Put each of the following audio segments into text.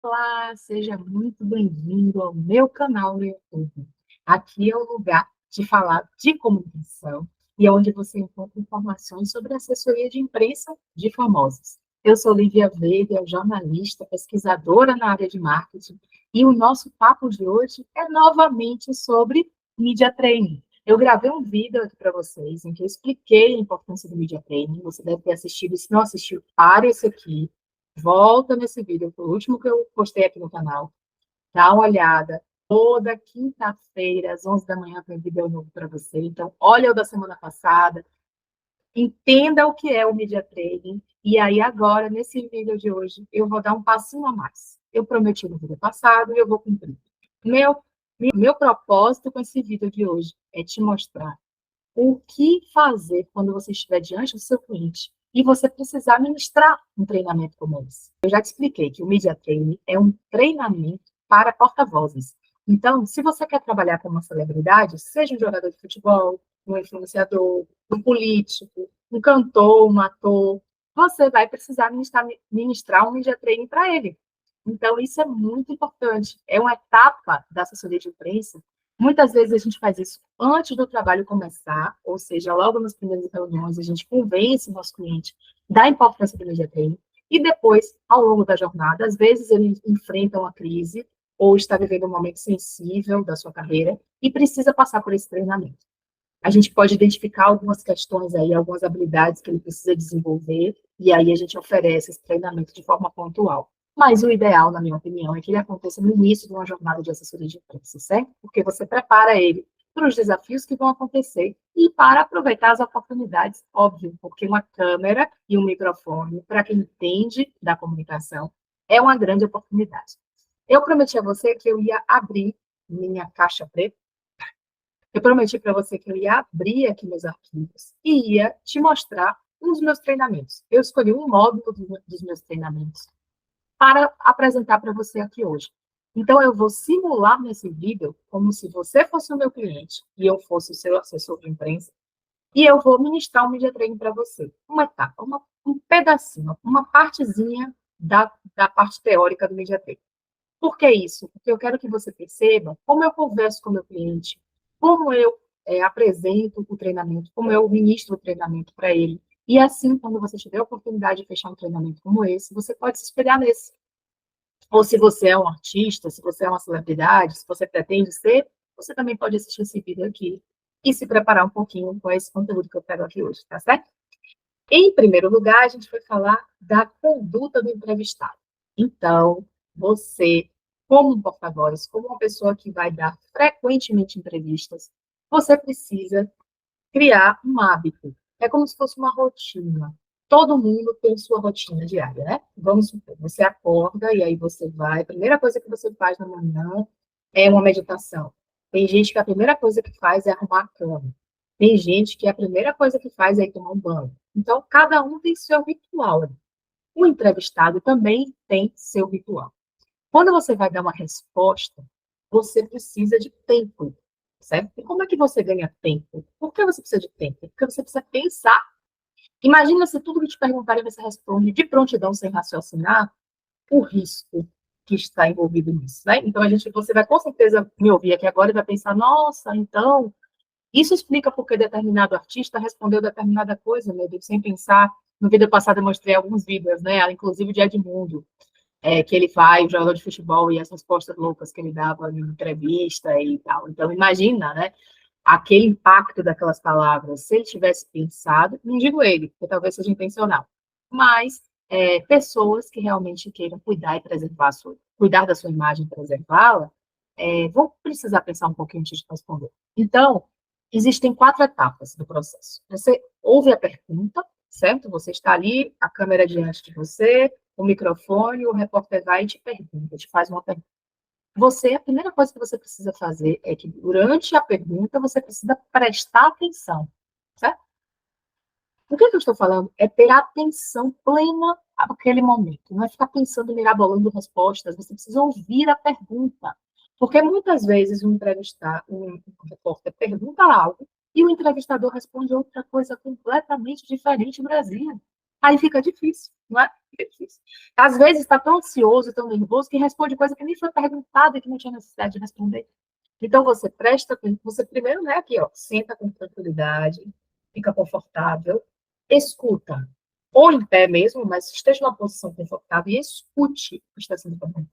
Olá, seja muito bem-vindo ao meu canal no YouTube. Aqui é o lugar de falar de comunicação e é onde você encontra informações sobre assessoria de imprensa de famosos. Eu sou Lívia Veiga, jornalista, pesquisadora na área de marketing, e o nosso papo de hoje é novamente sobre media training. Eu gravei um vídeo aqui para vocês em que eu expliquei a importância do media training. Você deve ter assistido, se não assistiu, pare esse aqui. Volta nesse vídeo, foi o último que eu postei aqui no canal. Dá uma olhada. Toda quinta-feira, às 11 da manhã, tem vídeo novo para você. Então, olha o da semana passada, entenda o que é o Media Training. E aí, agora, nesse vídeo de hoje, eu vou dar um passinho a mais. Eu prometi no vídeo passado e eu vou cumprir. Meu, meu propósito com esse vídeo de hoje é te mostrar o que fazer quando você estiver diante do seu cliente e você precisar ministrar um treinamento como esse. Eu já te expliquei que o Media Training é um treinamento para porta-vozes. Então, se você quer trabalhar com uma celebridade, seja um jogador de futebol, um influenciador, um político, um cantor, um ator, você vai precisar ministrar um Media Training para ele. Então, isso é muito importante. É uma etapa da assessoria de imprensa. Muitas vezes a gente faz isso antes do trabalho começar, ou seja, logo nas primeiras reuniões a gente convence o nosso cliente da importância do Media Training, e depois, ao longo da jornada, às vezes ele enfrenta uma crise ou está vivendo um momento sensível da sua carreira e precisa passar por esse treinamento. A gente pode identificar algumas questões aí, algumas habilidades que ele precisa desenvolver, e aí a gente oferece esse treinamento de forma pontual. Mas o ideal, na minha opinião, é que ele aconteça no início de uma jornada de assessoria de imprensa, certo? Porque você prepara ele para os desafios que vão acontecer e para aproveitar as oportunidades, óbvio, porque uma câmera e um microfone, para quem entende da comunicação, é uma grande oportunidade. Eu prometi a você que eu ia abrir minha caixa preta. Eu prometi para você que eu ia abrir aqui meus arquivos e ia te mostrar um dos meus treinamentos. Eu escolhi um módulo dos meus treinamentos para apresentar para você aqui hoje. Então, eu vou simular nesse vídeo como se você fosse o meu cliente e eu fosse o seu assessor de imprensa, e eu vou ministrar um media training para você. Uma etapa, um pedacinho, uma partezinha da parte teórica do media training. Por que isso? Porque eu quero que você perceba como eu converso com o meu cliente, como eu apresento o treinamento, como eu ministro o treinamento para ele. E assim, quando você tiver a oportunidade de fechar um treinamento como esse, você pode se espelhar nesse. Ou se você é um artista, se você é uma celebridade, se você pretende ser, você também pode assistir esse vídeo aqui e se preparar um pouquinho com esse conteúdo que eu pego aqui hoje, tá certo? Em primeiro lugar, a gente vai falar da conduta do entrevistado. Então, você, como um porta-voz, como uma pessoa que vai dar frequentemente entrevistas, você precisa criar um hábito. É como se fosse uma rotina. Todo mundo tem sua rotina diária, né? Vamos supor, você acorda e aí você vai, a primeira coisa que você faz na manhã é uma meditação. Tem gente que a primeira coisa que faz é arrumar a cama. Tem gente que a primeira coisa que faz é ir tomar um banho. Então, cada um tem seu ritual. O entrevistado também tem seu ritual. Quando você vai dar uma resposta, você precisa de tempo, certo? E como é que você ganha tempo? Por que você precisa de tempo? Porque você precisa pensar. Imagina se tudo que te perguntarem você responde de prontidão, sem raciocinar, o risco que está envolvido nisso, né? Então, você vai com certeza me ouvir aqui agora e vai pensar, nossa, então, isso explica por que determinado artista respondeu determinada coisa, meu Deus, sem pensar. No vídeo passado eu mostrei alguns vídeos, né? Inclusive de Edmundo, que ele faz, o jogador de futebol, e as respostas loucas que ele dava em entrevista e tal. Então, imagina, né? Aquele impacto daquelas palavras, se ele tivesse pensado, não digo ele, porque talvez seja intencional, mas pessoas que realmente queiram cuidar e preservar cuidar da sua imagem e preservá-la, vão precisar pensar um pouquinho antes de responder. Então, existem 4 etapas do processo. Você ouve a pergunta, certo? Você está ali, a câmera diante de você, o microfone, o repórter vai e te pergunta, te faz uma pergunta. A primeira coisa que você precisa fazer é que, durante a pergunta, você precisa prestar atenção, certo? O que eu estou falando é ter atenção plena àquele momento, não é ficar pensando, mirabolando respostas, você precisa ouvir a pergunta. Porque muitas vezes um repórter pergunta algo e o entrevistador responde outra coisa completamente diferente, Brasil. Aí fica difícil, não é? Fica difícil. Às vezes está tão ansioso, tão nervoso, que responde coisa que nem foi perguntada e que não tinha necessidade de responder. Então, você presta, você primeiro, né, aqui, ó, senta com tranquilidade, fica confortável, escuta, ou em pé mesmo, mas esteja numa posição confortável e escute o que está sendo falado.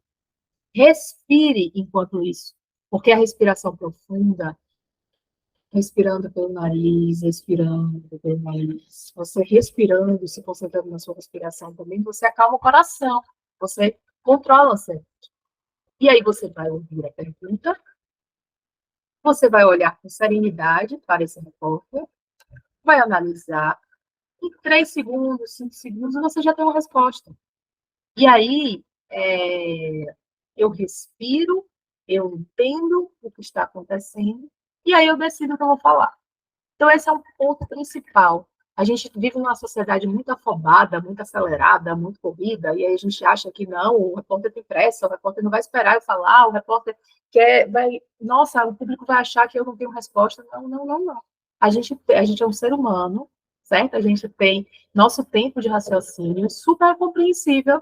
Respire enquanto isso, porque a respiração profunda, respirando pelo nariz, expirando pelo nariz, você respirando, se concentrando na sua respiração também, você acalma o coração, você controla você. E aí você vai ouvir a pergunta, você vai olhar com serenidade para esse repórter, vai analisar, em 3 segundos, 5 segundos, você já tem uma resposta. E aí, eu respiro, eu entendo o que está acontecendo, e aí eu decido o que eu vou falar. Então, esse é um ponto principal. A gente vive numa sociedade muito afobada, muito acelerada, muito corrida, e aí a gente acha que não, o repórter tem pressa, o repórter não vai esperar eu falar, o repórter nossa, o público vai achar que eu não tenho resposta. Não, não, não, não. A gente é um ser humano, certo? A gente tem nosso tempo de raciocínio super compreensível,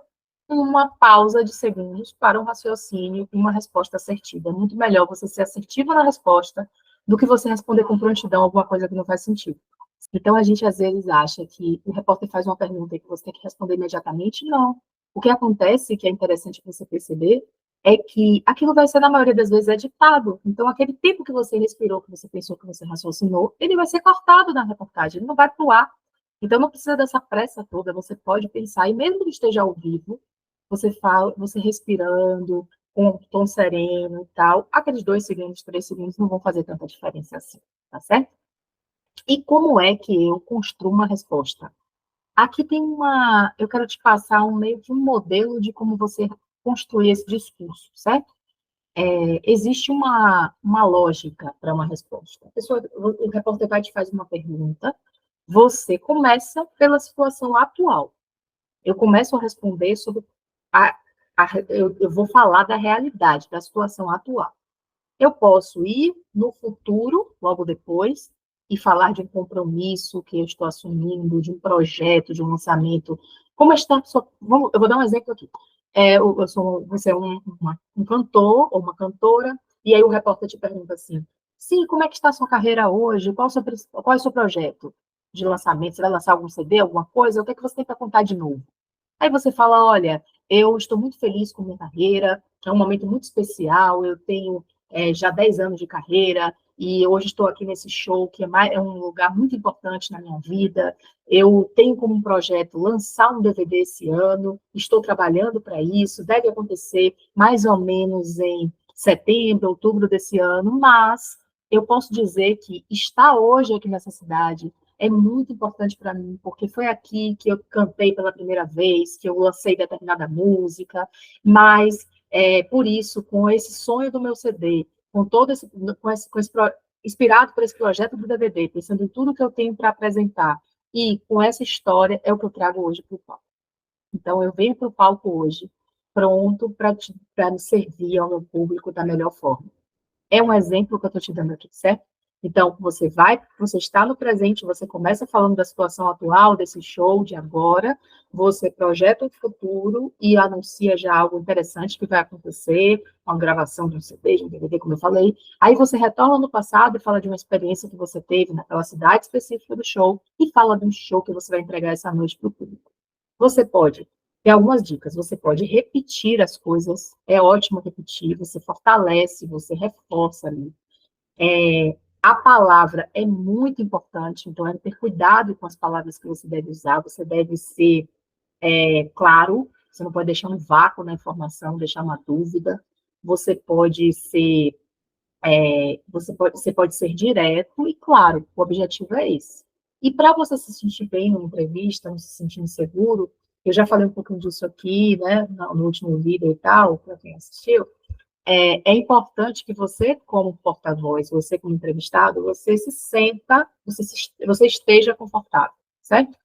uma pausa de segundos para um raciocínio e uma resposta assertiva. É muito melhor você ser assertivo na resposta do que você responder com prontidão alguma coisa que não faz sentido. Então, a gente às vezes acha que o repórter faz uma pergunta e que você tem que responder imediatamente. Não. O que acontece, que é interessante você perceber, é que aquilo vai ser, na maioria das vezes, editado. Então, aquele tempo que você respirou, que você pensou, que você raciocinou, ele vai ser cortado na reportagem, ele não vai pro ar. Então, não precisa dessa pressa toda, você pode pensar, e mesmo que esteja ao vivo, você fala, você respirando, com um tom sereno e tal, aqueles 2 segundos, 3 segundos não vão fazer tanta diferença assim, tá certo? E como é que eu construo uma resposta? Aqui tem eu quero te passar meio que um modelo de como você construir esse discurso, certo? Existe uma lógica para uma resposta. O repórter vai te fazer uma pergunta, você começa pela situação atual. Eu começo a responder sobre a, eu vou falar da realidade, da situação atual. Eu posso ir no futuro, logo depois, e falar de um compromisso que eu estou assumindo, de um projeto, de um lançamento. Como está? Eu vou dar um exemplo aqui. Você é um cantor ou uma cantora, e aí o repórter te pergunta assim: sim, como é que está a sua carreira hoje? Qual é o seu projeto de lançamento? Você vai lançar algum CD, alguma coisa? O que é que você tem para contar de novo? Aí você fala, olha, eu estou muito feliz com minha carreira, é um momento muito especial, eu tenho já 10 anos de carreira, e hoje estou aqui nesse show, que é um lugar muito importante na minha vida. Eu tenho como um projeto lançar um DVD esse ano, estou trabalhando para isso, deve acontecer mais ou menos em setembro, outubro desse ano, mas eu posso dizer que estar hoje aqui nessa cidade é muito importante para mim, porque foi aqui que eu cantei pela primeira vez, que eu lancei determinada música, mas por isso, com esse sonho do meu CD, com todo esse, inspirado por esse projeto do DVD, pensando em tudo que eu tenho para apresentar, e com essa história é o que eu trago hoje para o palco. Então, eu venho para o palco hoje pronto para me servir ao meu público da melhor forma. É um exemplo que eu estou te dando aqui, certo? Então, você está no presente, você começa falando da situação atual, desse show de agora, você projeta o futuro e anuncia já algo interessante que vai acontecer, uma gravação de um CD, de um DVD, como eu falei. Aí você retorna no passado e fala de uma experiência que você teve naquela cidade específica do show e fala de um show que você vai entregar essa noite para o público. Você pode ter algumas dicas. Você pode repetir as coisas. É ótimo repetir. Você fortalece, você reforça ali. A palavra é muito importante, então é ter cuidado com as palavras que você deve usar. Você deve ser claro. Você não pode deixar um vácuo na informação, deixar uma dúvida. Você pode ser você pode ser direto e claro, o objetivo é esse. E para você se sentir bem numa entrevista, não se sentindo seguro, eu já falei um pouquinho disso aqui, né, no último vídeo e tal, para quem assistiu, é importante que você, como porta-voz, você como entrevistado, você se senta, você esteja confortável, certo?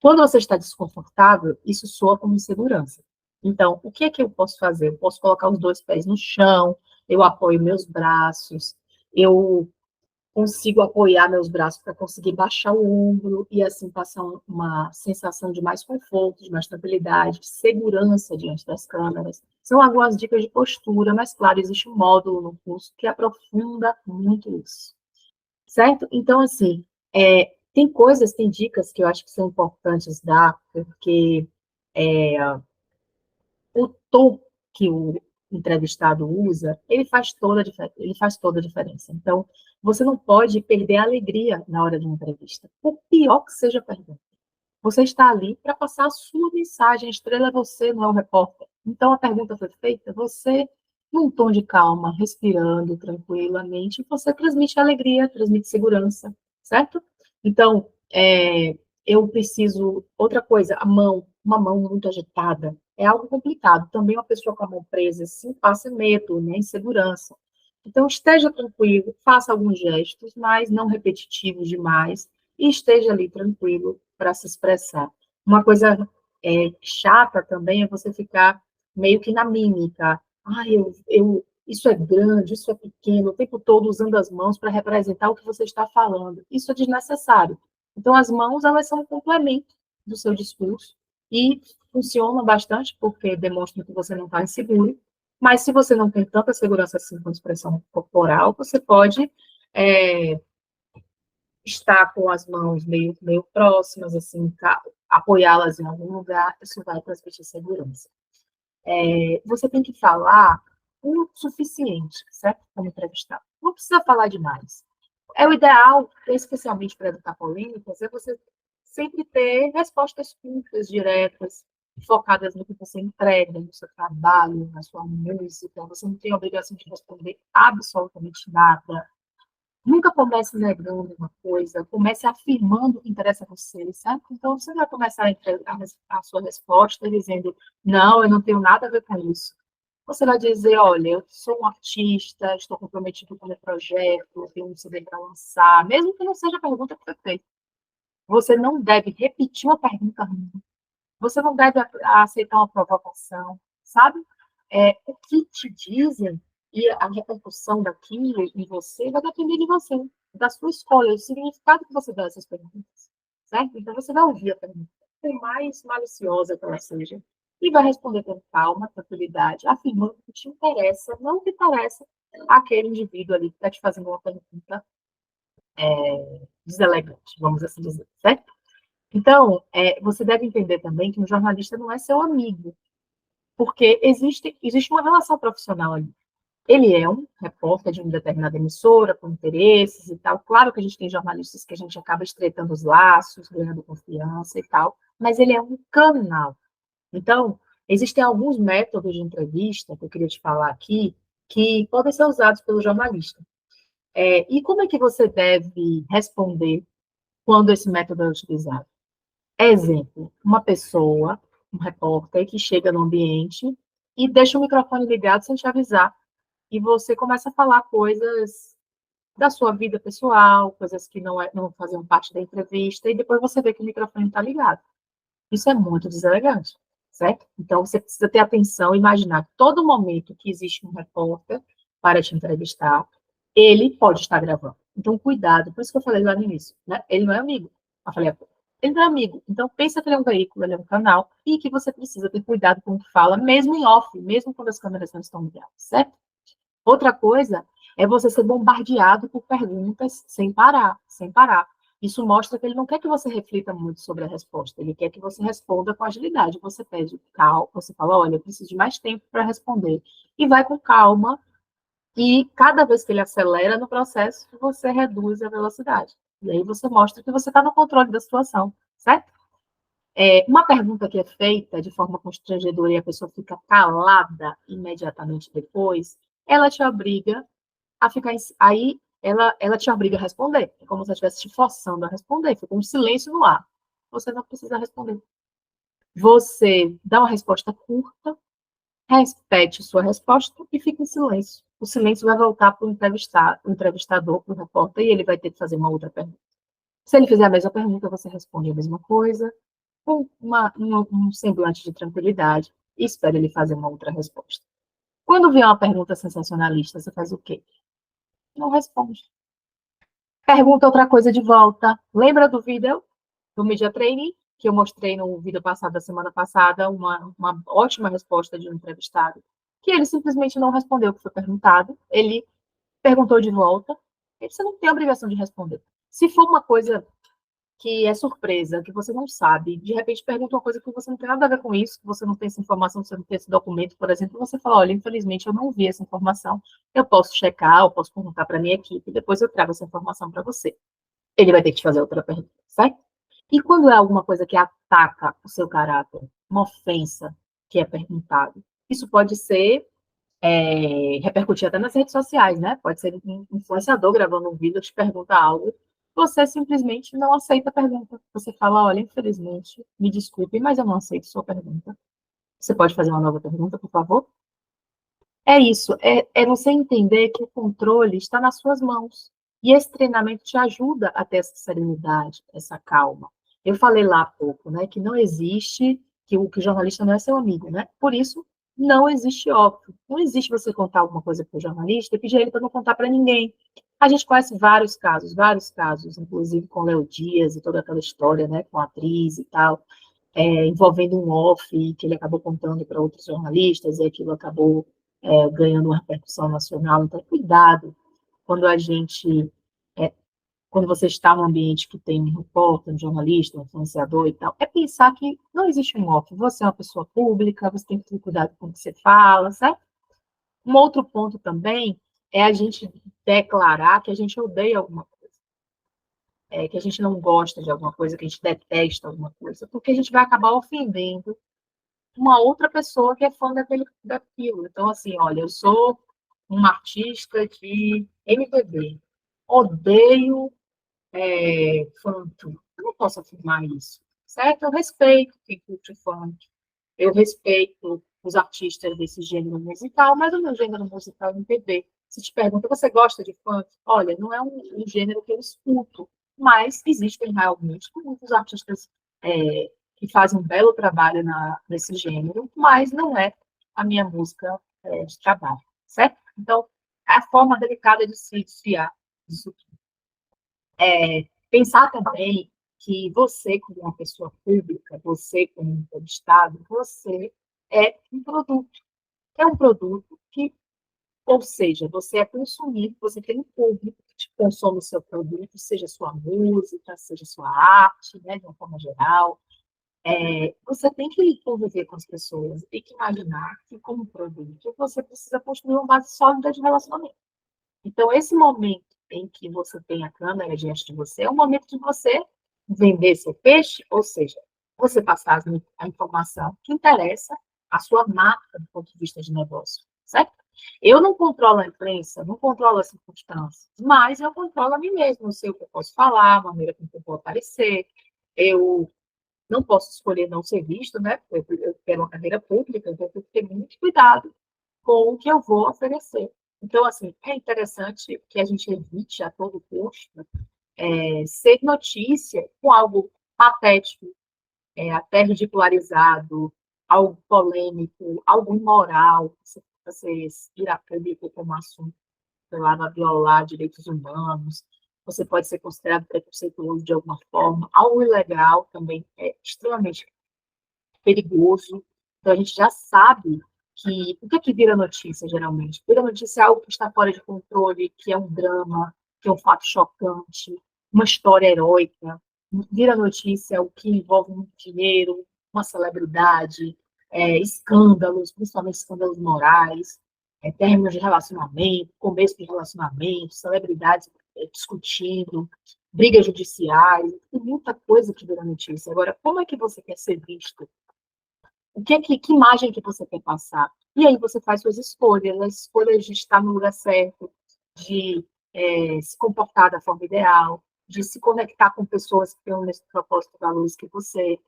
Quando você está desconfortável, isso soa como insegurança. Então, o que é que eu posso fazer? Eu posso colocar os 2 pés no chão, eu apoio meus braços, eu consigo apoiar meus braços para conseguir baixar o ombro e assim passar uma sensação de mais conforto, de mais tranquilidade, de segurança diante das câmeras. São algumas dicas de postura, mas claro, existe um módulo no curso que aprofunda muito isso, certo? Então, assim, tem coisas, tem dicas que eu acho que são importantes dar, porque o tom que o entrevistado usa, ele faz toda a diferença. Então, você não pode perder a alegria na hora de uma entrevista, por pior que seja a pergunta. Você está ali para passar a sua mensagem, a estrela é você, não é o repórter. Então, a pergunta foi feita, você, num tom de calma, respirando tranquilamente, você transmite alegria, transmite segurança, certo? Então, eu preciso... Outra coisa, a mão, uma mão muito agitada, é algo complicado. Também uma pessoa com a mão presa, assim, passa medo, né, insegurança. Então, esteja tranquilo, faça alguns gestos, mas não repetitivos demais, e esteja ali tranquilo para se expressar. Uma coisa chata também é você ficar meio que na mímica. Isso é grande, isso é pequeno, o tempo todo usando as mãos para representar o que você está falando. Isso é desnecessário. Então, as mãos, elas são um complemento do seu discurso e funcionam bastante porque demonstram que você não está inseguro, mas se você não tem tanta segurança assim com expressão corporal, você pode estar com as mãos meio próximas, assim, tá? Apoiá-las em algum lugar, isso vai transmitir segurança. Você tem que falar o suficiente, certo? Como entrevistado. Não precisa falar demais. O ideal, especialmente para evitar polêmicas, é você sempre ter respostas curtas, diretas, focadas no que você entrega, no seu trabalho, na sua música. Você não tem a obrigação de responder absolutamente nada. Nunca comece negando uma coisa, comece afirmando o que interessa a você, certo? Então, você vai começar a sua resposta dizendo, não, eu não tenho nada a ver com isso. Você vai dizer, olha, eu sou um artista, estou comprometido com o meu projeto, eu tenho um CD para lançar, mesmo que não seja a pergunta que foi feita. Você não deve repetir uma pergunta ruim. Você não deve aceitar uma provocação, sabe? O que te dizem e a repercussão daquilo em você vai depender de você, da sua escolha, do significado que você dá a essas perguntas, certo? Então, você vai ouvir a pergunta, por mais maliciosa que ela seja, e vai responder com calma, tranquilidade, afirmando o que te interessa, não o que interessa àquele indivíduo ali que está te fazendo uma pergunta deselegante, vamos assim dizer, certo? Então, você deve entender também que um jornalista não é seu amigo, porque existe uma relação profissional ali. Ele é um repórter de uma determinada emissora, com interesses e tal. Claro que a gente tem jornalistas que a gente acaba estreitando os laços, ganhando confiança e tal, mas ele é um canal. Então, existem alguns métodos de entrevista que eu queria te falar aqui, que podem ser usados pelo jornalista. E como é que você deve responder quando esse método é utilizado? Exemplo, uma pessoa, um repórter, que chega no ambiente e deixa o microfone ligado sem te avisar. E você começa a falar coisas da sua vida pessoal, coisas que não faziam parte da entrevista, e depois você vê que o microfone está ligado. Isso é muito deselegante, certo? Então, você precisa ter atenção e imaginar que todo momento que existe um repórter para te entrevistar, ele pode estar gravando. Então, cuidado. Por isso que eu falei lá no início, né? Ele não é amigo. Eu falei, ele não é amigo. Então, pensa que ele é um veículo, ele é um canal, e que você precisa ter cuidado com o que fala, mesmo em off, mesmo quando as câmeras não estão ligadas, certo? Outra coisa é você ser bombardeado por perguntas sem parar, sem parar. Isso mostra que ele não quer que você reflita muito sobre a resposta, ele quer que você responda com agilidade. Você pede calma, você fala, olha, eu preciso de mais tempo para responder. E vai com calma, e cada vez que ele acelera no processo, você reduz a velocidade. E aí você mostra que você está no controle da situação, certo? Uma pergunta que é feita de forma constrangedora e a pessoa fica calada imediatamente depois, ela te obriga a ficar aí ela te obriga a responder. É como se ela estivesse te forçando a responder. Fica um silêncio no ar. Você não precisa responder. Você dá uma resposta curta, repete sua resposta e fica em silêncio. O silêncio vai voltar para o entrevistador, para o repórter, e ele vai ter que fazer uma outra pergunta. Se ele fizer a mesma pergunta, você responde a mesma coisa, com um semblante de tranquilidade, e espera ele fazer uma outra resposta. Quando vier uma pergunta sensacionalista, você faz o quê? Não responde. Pergunta outra coisa de volta. Lembra do vídeo do Media Training, que eu mostrei no vídeo passado, da semana passada, uma ótima resposta de um entrevistado, que ele simplesmente não respondeu o que foi perguntado, ele perguntou de volta, e você não tem a obrigação de responder. Se for uma coisa que é surpresa, que você não sabe, de repente pergunta uma coisa que você não tem nada a ver com isso, que você não tem essa informação, você não tem esse documento, por exemplo, você fala, olha, infelizmente eu não vi essa informação, eu posso checar, eu posso perguntar para a minha equipe, depois eu trago essa informação para você. Ele vai ter que te fazer outra pergunta, certo? E quando é alguma coisa que ataca o seu caráter, uma ofensa que é perguntado, isso pode ser, repercutir até nas redes sociais, né? Pode ser um influenciador gravando um vídeo, te pergunta algo, você simplesmente não aceita a pergunta. Você fala, olha, infelizmente, me desculpe, mas eu não aceito sua pergunta. Você pode fazer uma nova pergunta, por favor? É isso, é você entender que o controle está nas suas mãos. E esse treinamento te ajuda a ter essa serenidade, essa calma. Eu falei lá há pouco, né, que não existe, que o jornalista não é seu amigo, né? Por isso, não existe óbvio. Não existe você contar alguma coisa para o jornalista e pedir ele para não contar para ninguém. A gente conhece vários casos, inclusive com Léo Dias e toda aquela história, né, com a atriz e tal, envolvendo um off que ele acabou contando para outros jornalistas, e aquilo acabou ganhando uma repercussão nacional. Então, cuidado quando a gente, é, quando você está num ambiente que tem um repórter, um jornalista, um influenciador e tal, é pensar que não existe um off. Você é uma pessoa pública, você tem que ter cuidado com o que você fala, certo? Um outro ponto também é a gente declarar que a gente odeia alguma coisa, que a gente não gosta de alguma coisa, que a gente detesta alguma coisa, porque a gente vai acabar ofendendo uma outra pessoa que é fã daquilo. Então, assim, olha, eu sou uma artista de MPB, odeio funk. Eu não posso afirmar isso, certo? Eu respeito quem curte funk, eu respeito os artistas desse gênero musical, mas o meu gênero musical é MPB. Se te pergunta, você gosta de funk? Olha, não é um gênero que eu escuto, mas existem realmente muitos artistas que fazem um belo trabalho nesse gênero, mas não é a minha música de trabalho, certo? Então, é a forma delicada de se desfiar disso. Pensar também que você, como uma pessoa pública, você como um entrevistado, você é um produto. É um produto que, ou seja, você é consumido, você tem um público que consome o seu produto, seja sua música, seja sua arte, né, de uma forma geral. Você tem que conviver com as pessoas, tem que imaginar que, como produto, você precisa construir uma base sólida de relacionamento. Então, esse momento em que você tem a câmera diante de você é o momento de você vender seu peixe, ou seja, você passar a informação que interessa a sua marca do ponto de vista de negócio, certo? Eu não controlo a imprensa, não controlo as circunstâncias, mas eu controlo a mim mesmo, eu sei o que eu posso falar, a maneira como eu vou aparecer, eu não posso escolher não ser visto, né? Eu quero uma carreira pública, então eu tenho que ter muito cuidado com o que eu vou oferecer. Então, assim, é interessante que a gente evite a todo custo ser notícia com algo patético, até ridicularizado, algo polêmico, algo imoral, você virar público como assunto, sei lá, vai violar direitos humanos, você pode ser considerado preconceituoso de alguma forma, algo ilegal também é extremamente perigoso. Então, a gente já sabe que o que vira notícia, geralmente? Vira notícia é algo que está fora de controle, que é um drama, que é um fato chocante, uma história heróica. Vira notícia o que envolve muito dinheiro, uma celebridade, escândalos, principalmente escândalos morais, términos de relacionamento, começo de relacionamento, celebridades discutindo, brigas judiciais, tem muita coisa que vira notícia. Agora, como é que você quer ser visto? Que imagem que você quer passar? E aí você faz suas escolhas, as escolhas de estar no lugar certo, de se comportar da forma ideal, de se conectar com pessoas que têm o mesmo propósito e valores que você.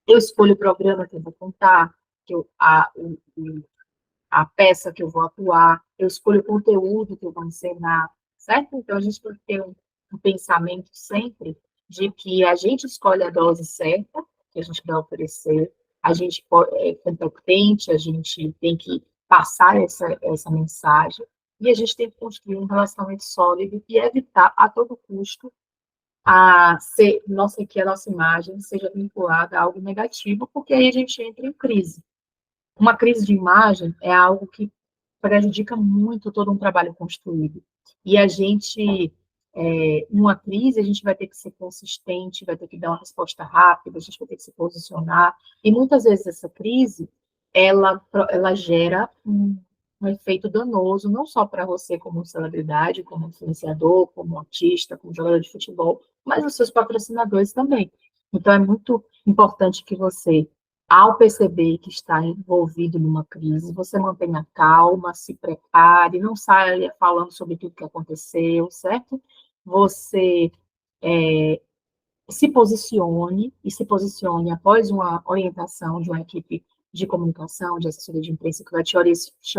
Eu escolho o programa que eu vou contar, que eu, a peça que eu vou atuar, eu escolho o conteúdo que eu vou ensinar, certo? Então, a gente tem que ter um pensamento sempre de que a gente escolhe a dose certa que a gente vai oferecer, a gente é competente, a gente tem que passar essa mensagem, e a gente tem que construir um relacionamento sólido e evitar a todo custo que a nossa imagem seja vinculada a algo negativo, porque aí a gente entra em crise. Uma crise de imagem é algo que prejudica muito todo um trabalho construído. E a gente, numa crise, a gente vai ter que ser consistente, vai ter que dar uma resposta rápida, a gente vai ter que se posicionar. E muitas vezes essa crise, ela gera um efeito danoso, não só para você como celebridade, como influenciador, como artista, como jogador de futebol, mas os seus patrocinadores também. Então, é muito importante que você, ao perceber que está envolvido numa crise, você mantenha calma, se prepare, não saia falando sobre tudo que aconteceu, certo? Você é, se posicione após uma orientação de uma equipe de comunicação, de assessoria de imprensa, que vai te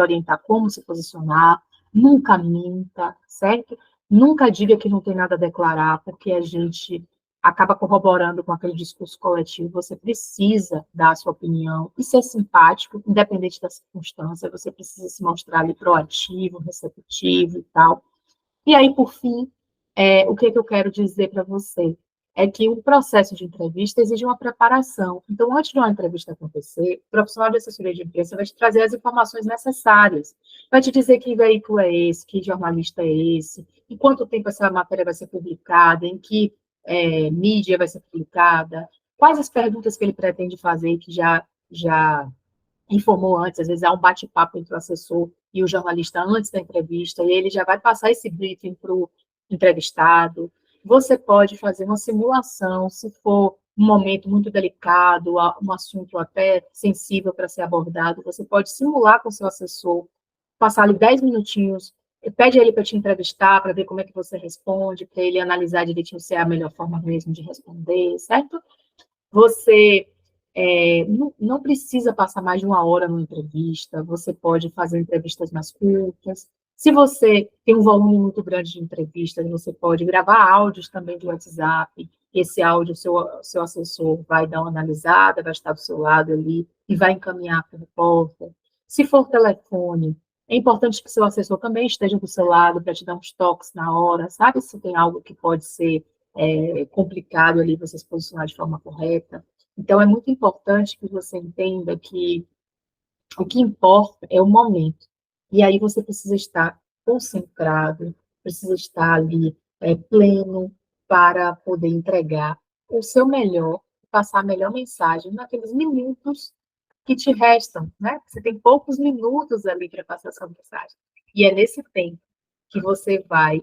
orientar como se posicionar, nunca minta, certo? Nunca diga que não tem nada a declarar, porque a gente acaba corroborando com aquele discurso coletivo, você precisa dar a sua opinião e ser simpático, independente da circunstância, você precisa se mostrar ali proativo, receptivo e tal. E aí, por fim, o que eu quero dizer para você? É que o processo de entrevista exige uma preparação. Então, antes de uma entrevista acontecer, o profissional de assessoria de imprensa vai te trazer as informações necessárias. Vai te dizer que veículo é esse, que jornalista é esse, em quanto tempo essa matéria vai ser publicada, em que mídia vai ser publicada, quais as perguntas que ele pretende fazer, que já informou antes, às vezes há um bate-papo entre o assessor e o jornalista antes da entrevista, e ele já vai passar esse briefing para o entrevistado. Você pode fazer uma simulação, se for um momento muito delicado, um assunto até sensível para ser abordado, você pode simular com o seu assessor, passar ali 10 minutinhos, pede ele para te entrevistar, para ver como é que você responde, para ele analisar direitinho se é a melhor forma mesmo de responder, certo? Você não precisa passar mais de uma hora numa entrevista, você pode fazer entrevistas mais curtas. Se você tem um volume muito grande de entrevistas, você pode gravar áudios também de WhatsApp. Esse áudio, seu assessor vai dar uma analisada, vai estar do seu lado ali e vai encaminhar para o repórter. Se for telefone, é importante que seu assessor também esteja do seu lado para te dar uns toques na hora, sabe? Se tem algo que pode ser complicado ali você se posicionar de forma correta. Então, é muito importante que você entenda que o que importa é o momento. E aí você precisa estar concentrado, precisa estar ali pleno para poder entregar o seu melhor, passar a melhor mensagem naqueles minutos que te restam, né? Você tem poucos minutos ali para passar a sua mensagem. E é nesse tempo que você vai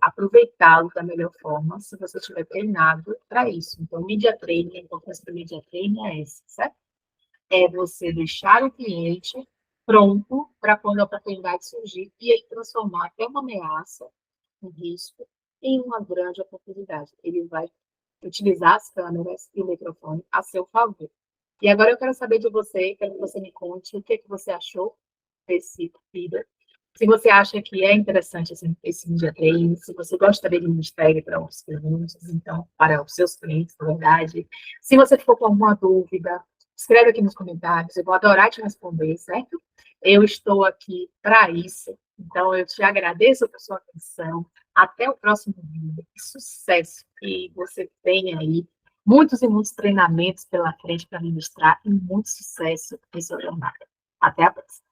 aproveitá-lo da melhor forma, se você estiver treinado para isso. Então, media training, a importância do media training é essa, certo? É você deixar o cliente pronto para quando a oportunidade surgir e ele transformar até uma ameaça, um risco, em uma grande oportunidade. Ele vai utilizar as câmeras e o microfone a seu favor. E agora eu quero saber de você, quero que você me conte o que, que você achou desse vídeo. Se você acha que é interessante esse media training, se você gostaria de ministério para os clientes, então, para os seus clientes, na verdade. Se você ficou com alguma dúvida, escreve aqui nos comentários, eu vou adorar te responder, certo? Eu estou aqui para isso. Então, eu te agradeço por sua atenção. Até o próximo vídeo. Sucesso! Que você tenha aí muitos e muitos treinamentos pela frente para ministrar e muito sucesso em sua jornada. Até a próxima!